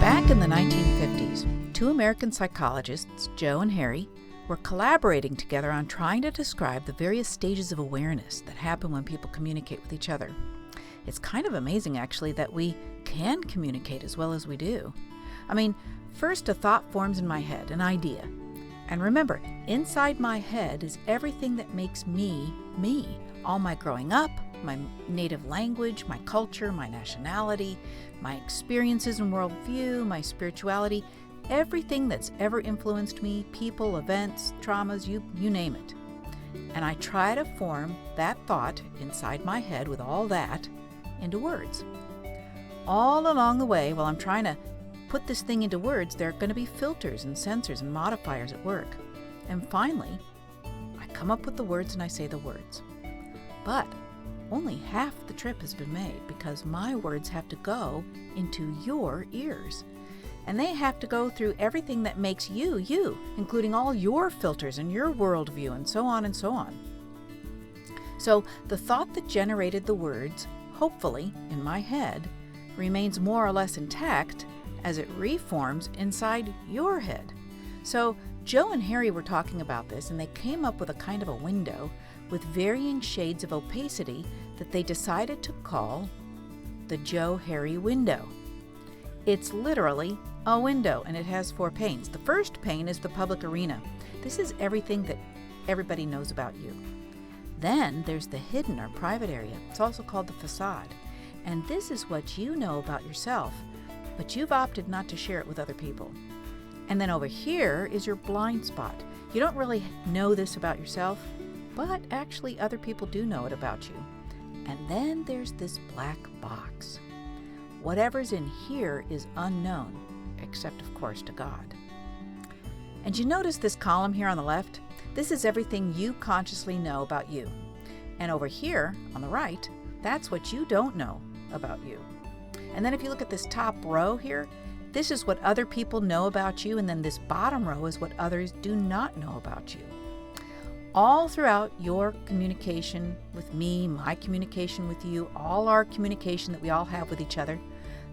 Back in the 1950s, two American psychologists, Joe and Harry, were collaborating together on trying to describe the various stages of awareness that happen when people communicate with each other. It's kind of amazing, actually, that we can communicate as well as we do. I mean, first a thought forms in my head, an idea. And remember, inside my head is everything that makes me, me. All my growing up, my native language, my culture, my nationality, my experiences and worldview, my spirituality, everything that's ever influenced me, people, events, traumas, you name it. And I try to form that thought inside my head with all that into words. All along the way, while I'm trying to put this thing into words, there are going to be filters and censors and modifiers at work. And finally, I come up with the words and I say the words. But only half the trip has been made because my words have to go into your ears. And they have to go through everything that makes you, you, including all your filters and your worldview and so on and so on. So the thought that generated the words, hopefully, in my head, remains more or less intact as it reforms inside your head. So Joe and Harry were talking about this, and they came up with a kind of a window with varying shades of opacity that they decided to call the Johari Window. It's literally a window, and it has 4 panes. The first pane is the public arena. This is everything that everybody knows about you. Then there's the hidden or private area. It's also called the facade. And this is what you know about yourself, but you've opted not to share it with other people. And then over here is your blind spot. You don't really know this about yourself, but actually other people do know it about you. And then there's this black box. Whatever's in here is unknown, except of course to God. And you notice this column here on the left? This is everything you consciously know about you. And over here on the right, that's what you don't know about you. And then if you look at this top row here, this is what other people know about you, and then this bottom row is what others do not know about you. All throughout your communication with me, my communication with you, all our communication that we all have with each other,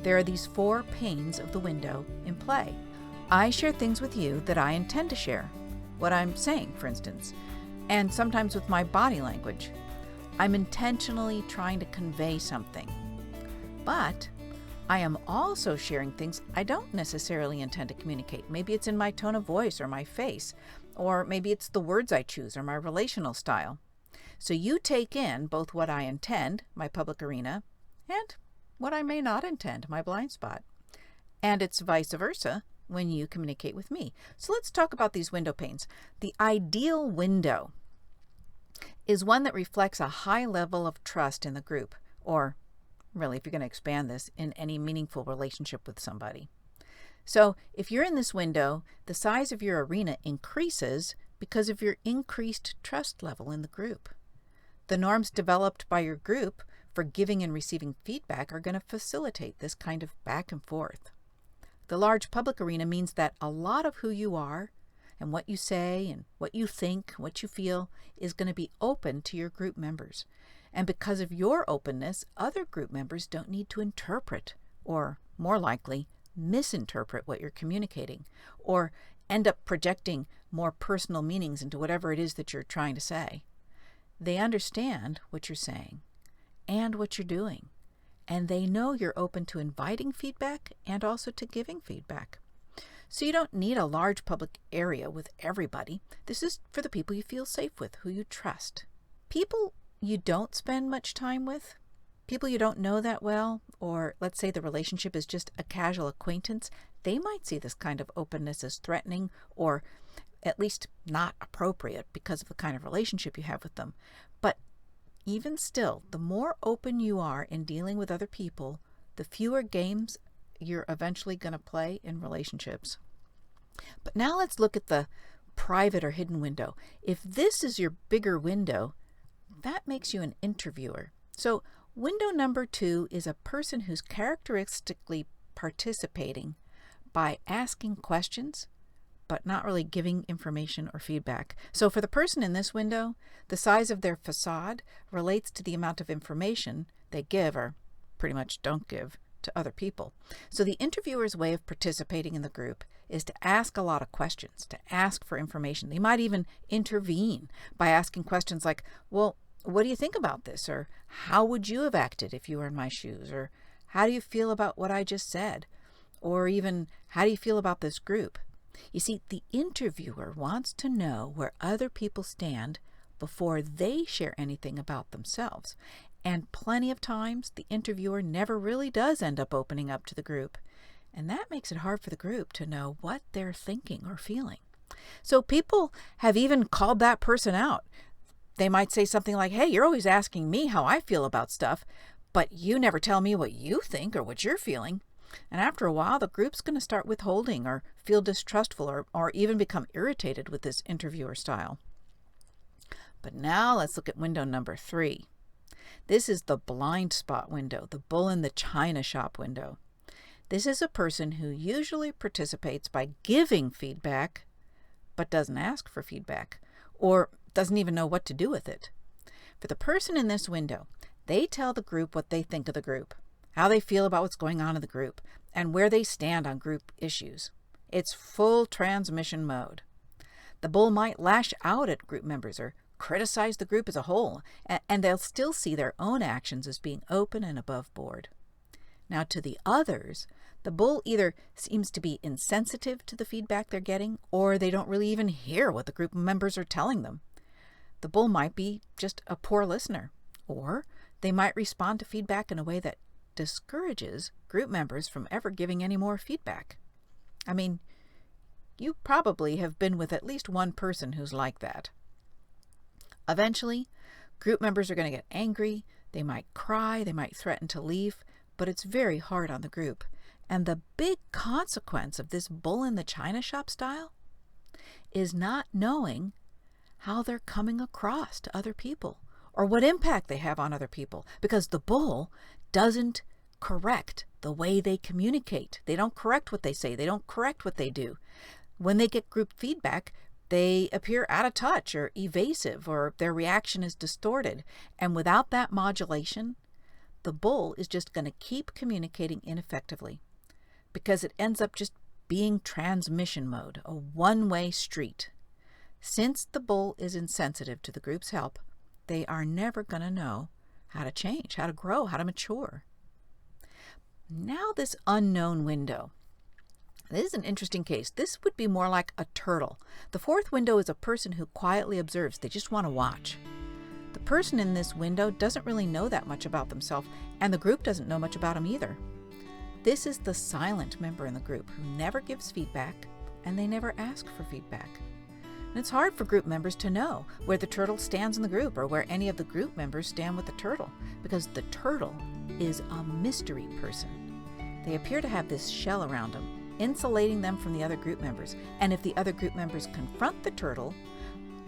there are these 4 panes of the window in play. I share things with you that I intend to share, what I'm saying, for instance, and sometimes with my body language. I'm intentionally trying to convey something. But I am also sharing things I don't necessarily intend to communicate. Maybe it's in my tone of voice or my face, or maybe it's the words I choose or my relational style. So you take in both what I intend, my public arena, and what I may not intend, my blind spot. And it's vice versa when you communicate with me. So let's talk about these window panes. The ideal window is one that reflects a high level of trust in the group, or really, if you're going to expand this, in any meaningful relationship with somebody. So if you're in this window, the size of your arena increases because of your increased trust level in the group. The norms developed by your group for giving and receiving feedback are going to facilitate this kind of back and forth. The large public arena means that a lot of who you are and what you say and what you think, what you feel, is going to be open to your group members. And because of your openness, other group members don't need to interpret, or more likely, misinterpret what you're communicating, or end up projecting more personal meanings into whatever it is that you're trying to say. They understand what you're saying and what you're doing, and they know you're open to inviting feedback and also to giving feedback. So you don't need a large public area with everybody. This is for the people you feel safe with, who you trust. People you don't spend much time with, people you don't know that well, or let's say the relationship is just a casual acquaintance, they might see this kind of openness as threatening or at least not appropriate because of the kind of relationship you have with them. But even still, the more open you are in dealing with other people, the fewer games you're eventually going to play in relationships. But now let's look at the private or hidden window. If this is your bigger window, that makes you an interviewer. So window number 2 is a person who's characteristically participating by asking questions, but not really giving information or feedback. So for the person in this window, the size of their facade relates to the amount of information they give, or pretty much don't give, to other people. So the interviewer's way of participating in the group is to ask a lot of questions, to ask for information. They might even intervene by asking questions like, well, what do you think about this? Or how would you have acted if you were in my shoes? Or how do you feel about what I just said? Or even, how do you feel about this group? You see, the interviewer wants to know where other people stand before they share anything about themselves. And plenty of times, the interviewer never really does end up opening up to the group. And that makes it hard for the group to know what they're thinking or feeling. So people have even called that person out. They might say something like, hey, you're always asking me how I feel about stuff, but you never tell me what you think or what you're feeling. And after a while, the group's going to start withholding or feel distrustful or even become irritated with this interviewer style. But now let's look at window number 3. This is the blind spot window, the bull in the china shop window. This is a person who usually participates by giving feedback, but doesn't ask for feedback, or doesn't even know what to do with it. For the person in this window, they tell the group what they think of the group, how they feel about what's going on in the group, and where they stand on group issues. It's full transmission mode. The bull might lash out at group members or criticize the group as a whole, and they'll still see their own actions as being open and above board. Now, to the others, the bull either seems to be insensitive to the feedback they're getting, or they don't really even hear what the group members are telling them. The bull might be just a poor listener, or they might respond to feedback in a way that discourages group members from ever giving any more feedback. I mean, you probably have been with at least one person who's like that. Eventually, group members are going to get angry, they might cry, they might threaten to leave, but it's very hard on the group. And the big consequence of this bull in the china shop style is not knowing how they're coming across to other people or what impact they have on other people, because the bull doesn't correct the way they communicate. They don't correct what they say. They don't correct what they do. When they get group feedback, they appear out of touch or evasive, or their reaction is distorted. And without that modulation, the bull is just going to keep communicating ineffectively, because it ends up just being transmission mode, a one-way street. Since the bull is insensitive to the group's help, they are never going to know how to change, how to grow, how to mature. Now this unknown window. This is an interesting case. This would be more like a turtle. The 4th window is a person who quietly observes. They just want to watch. The person in this window doesn't really know that much about themselves, and the group doesn't know much about them either. This is the silent member in the group who never gives feedback, and they never ask for feedback. And it's hard for group members to know where the turtle stands in the group, or where any of the group members stand with the turtle, because the turtle is a mystery person. They appear to have this shell around them, insulating them from the other group members. And if the other group members confront the turtle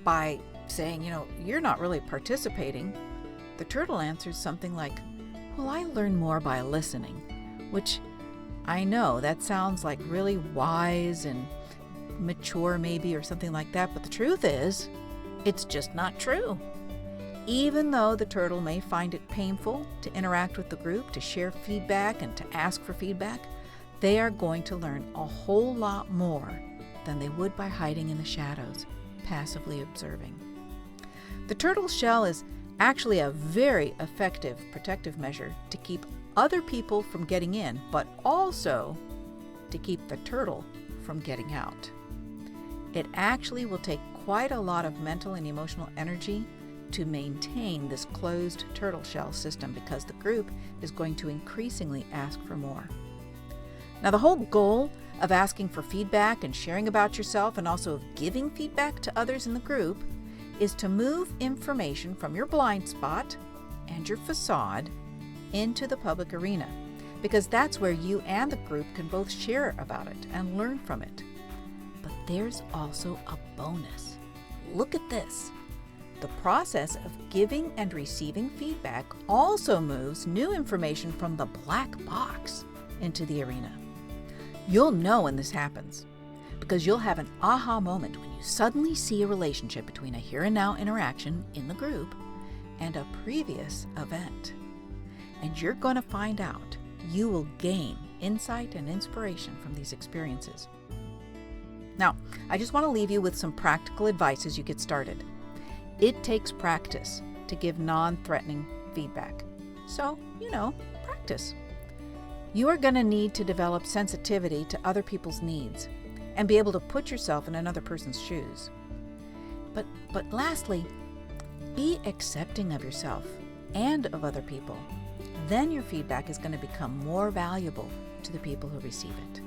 by saying, you're not really participating, the turtle answers something like, well, I learn more by listening, which I know that sounds like really wise and mature maybe, or something like that, but the truth is, it's just not true. Even though the turtle may find it painful to interact with the group, to share feedback and to ask for feedback, they are going to learn a whole lot more than they would by hiding in the shadows, passively observing. The turtle shell is actually a very effective protective measure to keep other people from getting in, but also to keep the turtle from getting out. It actually will take quite a lot of mental and emotional energy to maintain this closed turtle shell system, because the group is going to increasingly ask for more. Now, the whole goal of asking for feedback and sharing about yourself, and also of giving feedback to others in the group, is to move information from your blind spot and your facade into the public arena, because that's where you and the group can both share about it and learn from it. But there's also a bonus. Look at this. The process of giving and receiving feedback also moves new information from the black box into the arena. You'll know when this happens, because you'll have an aha moment when you suddenly see a relationship between a here and now interaction in the group and a previous event. And you're going to find out you will gain insight and inspiration from these experiences. Now, I just want to leave you with some practical advice as you get started. It takes practice to give non-threatening feedback. So, practice. You are going to need to develop sensitivity to other people's needs and be able to put yourself in another person's shoes. But lastly, be accepting of yourself and of other people. Then your feedback is going to become more valuable to the people who receive it.